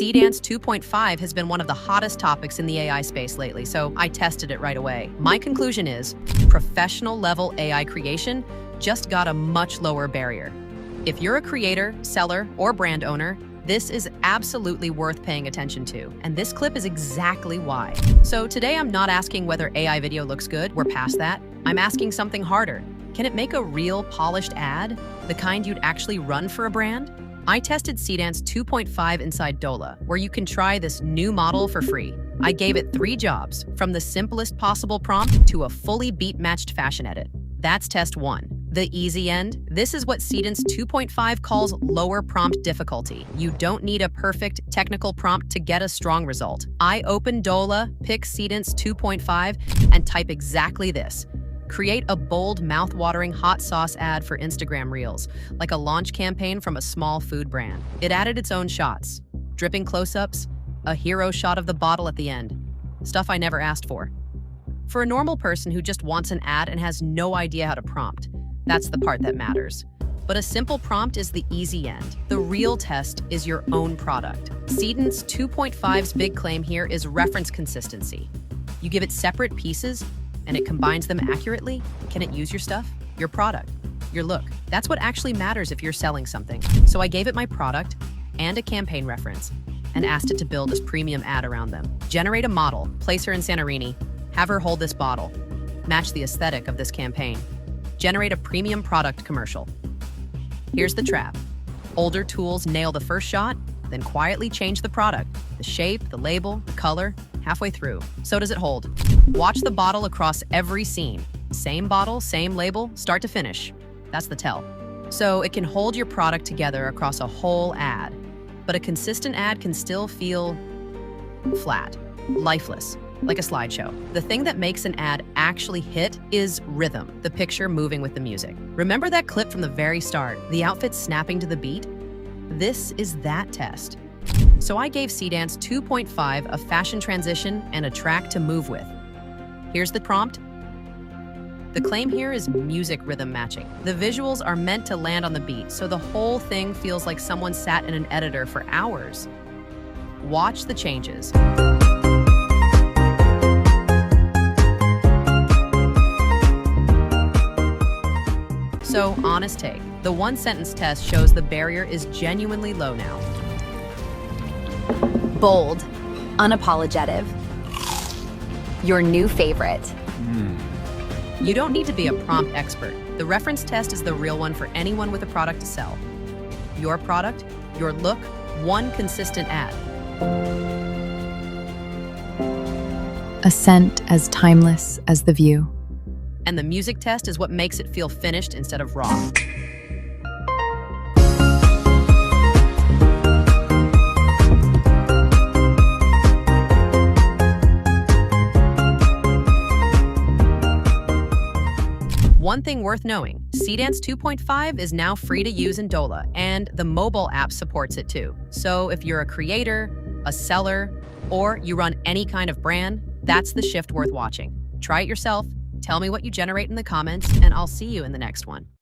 Seedance 2.5 has been one of the hottest topics in the AI space lately, so I tested it right away. My conclusion is professional-level AI creation just got a much lower barrier. If you're a creator, seller, or brand owner, this is absolutely worth paying attention to, and this clip is exactly why. So today I'm not asking whether AI video looks good, we're past that. I'm asking something harder. Can it make a real polished ad? The kind you'd actually run for a brand? I tested Seedance 2.5 inside Dola, where you can try this new model for free. I gave it 3 jobs, from the simplest possible prompt to a fully beat-matched fashion edit. That's test 1. The easy end? This is what Seedance 2.5 calls lower prompt difficulty. You don't need a perfect technical prompt to get a strong result. I open Dola, pick Seedance 2.5, and type exactly this. Create a bold, mouth-watering hot sauce ad for Instagram Reels, like a launch campaign from a small food brand. It added its own shots, dripping close-ups, a hero shot of the bottle at the end. Stuff I never asked for. For a normal person who just wants an ad and has no idea how to prompt, that's the part that matters. But a simple prompt is the easy end. The real test is your own product. Seedance 2.5's big claim here is reference consistency. You give it separate pieces, and it combines them accurately. Can it use your stuff, your product, your look? That's what actually matters if you're selling something. So I gave it my product and a campaign reference and asked it to build this premium ad around them. Generate a model, place her in Santorini, have her hold this bottle, match the aesthetic of this campaign. Generate a premium product commercial. Here's the trap. Older tools nail the first shot, then quietly change the product, the shape, the label, the color, halfway through. So does it hold? Watch the bottle across every scene. Same bottle, same label, start to finish. That's the tell. So it can hold your product together across a whole ad. But a consistent ad can still feel flat, lifeless, like a slideshow. The thing that makes an ad actually hit is rhythm, the picture moving with the music. Remember that clip from the very start, the outfit snapping to the beat? This is that test. So I gave Seedance 2.5 a fashion transition and a track to move with. Here's the prompt. The claim here is music rhythm matching. The visuals are meant to land on the beat, so the whole thing feels like someone sat in an editor for hours. Watch the changes. So, honest take. The one-sentence test shows the barrier is genuinely low now. Bold, unapologetic, your new favorite. You don't need to be a prompt expert. The reference test is the real one for anyone with a product to sell. Your product, your look, one consistent ad. A scent as timeless as the view. And the music test is what makes it feel finished instead of raw. One thing worth knowing, Seedance 2.5 is now free to use in Dola, and the mobile app supports it too. So if you're a creator, a seller, or you run any kind of brand, that's the shift worth watching. Try it yourself, tell me what you generate in the comments, and I'll see you in the next one.